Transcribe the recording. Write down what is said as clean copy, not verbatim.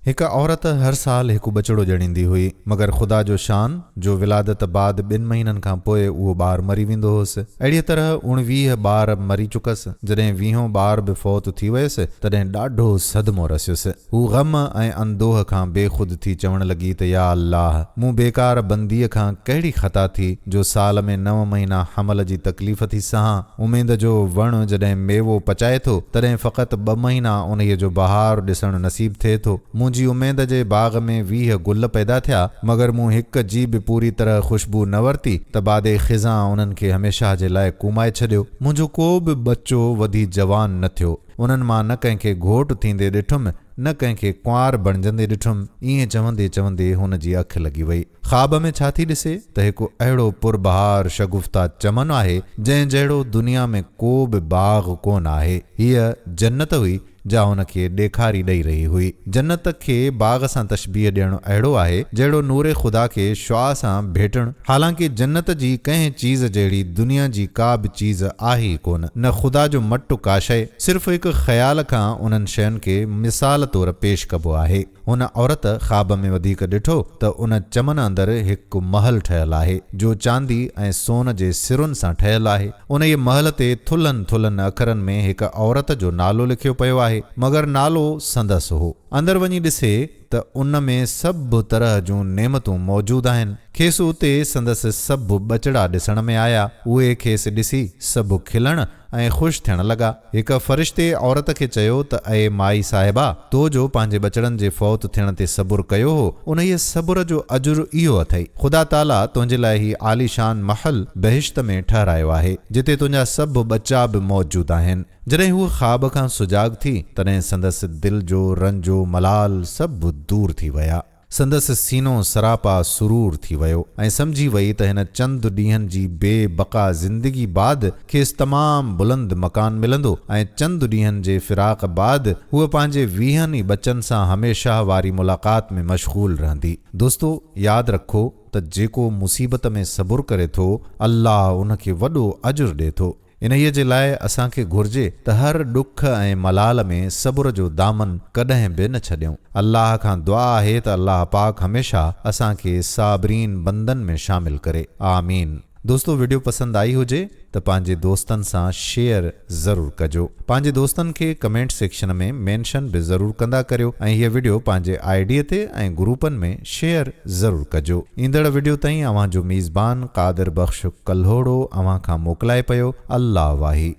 हिक औरत हर साल हिकु बचड़ो ॼणींदी हुई, मगर ख़ुदा जो शान जो विलादत बाद 2 महीननि खां पोइ उहो ॿारु मरी वेंदो हुअसि। अहिड़ीअ तरह 19 ॿार मरी चुकसि। जॾहिं 20हों ॿारु बि फ़ौत थी वियसि तॾहिं ॾाढो सदमो रसियुसि। हू ग़म ऐं अंदोह खां बेख़ुद थी चवण लॻी त या अल्लाह, मूं बेकार बंदीअ खां कहिड़ी ख़ता थी जो साल में 9 महीना हमल जी तकलीफ़ थी सहां। उमेद जो वणु जॾहिं मेवो पचाए थो तॾहिं फ़क़ति 2 महीना उन्हीअ जो बहार ॾिसणु नसीब थिए थो। मुंहिंजी उमेद जे बाग़ में 20 गुल पैदा थिया, मगर मूं हिक जी बि पूरी तरह ख़ुशबू न वरिती त बादे ख़िज़ा उन्हनि खे हमेशह जे लाइ कुमाए छॾियो। मुंहिंजो को बि बच्चो वधी जवान न थियो। उन्हनि मां न कंहिंखे घोट थींदे ॾिठुमि, न कंहिंखे कुंवार बणजंदे ॾिठुमि। ईअं चवंदे चवंदे हुन जी अखि लॻी वई। ख़्वाब में छा थी ॾिसे त हिकु अहिड़ो पुरबहार शगुफ़्ता चमन आहे जंहिं जहिड़ो दुनिया में को बि बाग़ कोन आहे। हीअ जन्नत हुई जा हुनखे ॾेखारी ॾेई रही हुई। जन्नत खे बाग़ सां तशबीह ॾियणु अहिड़ो आहे जहिड़ो नूरे ख़ुदा खे शुआ सां भेटणु। हालांकि जन्नत जी कंहिं चीज़ जहिड़ी दुनिया जी का बि चीज़ आहे ई कोन। न ख़ुदा जो मटु का शइ, सिर्फ़ु हिकु ख़्याल खां उन्हनि शयुनि खे मिसाल तौरु पेश कबो आहे। हुन औरत ख़्वाब में वधीक ॾिठो त उन चमन अंदरि हिकु महल ठहियलु आहे जो चांदी ऐं सोन जे सिरुनि सां ठहियलु आहे। उन जे महल ते थुल्हनि थुल्हनि अखरनि में हिकु औरत जो नालो लिखियो पियो आहे, मगर नालो संदसि हो। अंदरि वञी ॾिसे त उन में सभु तरह जूं नेमतूं मौजूदु आहिनि। खेसि उते संदसि सभु बचड़ा ॾिसण में आया। उहे खेसि ॾिसी सभु खिलण ऐं ख़ुशि थियण लॻा। हिक फ़रिश्ते औरत खे चयो त अए माई साहिबा, तो जो पंहिंजे बचड़नि जे फ़ौत थियण ते सबुर कयो हो, उन जे सबुर जो अजुर इहो अथई। ख़ुदा ताला तुंहिंजे लाइ ही आलीशान महल बहिश्त में ठहरायो आहे जिते तुंहिंजा सभु बच्चा बि मौजूदु आहिनि। जॾहिं हूअ ख़्वाब खां सुजाग थी तॾहिं संदसि दिल जो रंजो मलाल सभु दूर थी विया। संदसि सीनो सरापा सुरूर थी वियो ऐं सम्झी वई त हिन चंद ॾींहंनि जी बेबका ज़िंदगी बाद खेसि तमामु बुलंद मकान मिलंदो ऐं चंद ॾींहंनि जे फिराक बाद हूअ पंहिंजे 20 ई बच्चनि सां हमेशह वारी मुलाक़ात में मशगूल रहंदी। दोस्तो, यादि रखो त जेको मुसीबत में सबुर करे थो, अल्लाह उनखे वॾो अजुर ॾिए थो। इन्हीअ जे लाइ असांखे घुर्जे त हर ॾुख ऐं मलाल में सबुर जो दामन कॾहिं बि न छॾियूं। अल्लाह खां दुआ आहे त अल्लाह पाक हमेशह असांखे साबरीन बंदन में शामिल करे। आमीन। दोस्तो, वीडियो पसंदि आई हुजे त पंहिंजे दोस्तनि सां शेयर ज़रूरु कजो। पंहिंजे दोस्तनि खे कमेंट सेक्शन में मेंशन बि ज़रूरु कंदा करियो ऐं हीअ वीडियो पंहिंजे आईडी ते ऐं ग्रुपनि में शेयर ज़रूरु कजो। ईंदड़ वीडियो ताईं अव्हां जो मीज़बान क़ादिर बख़्श कल्होड़ो अव्हां खां मोकिलाए पियो। अल्लाह वाही।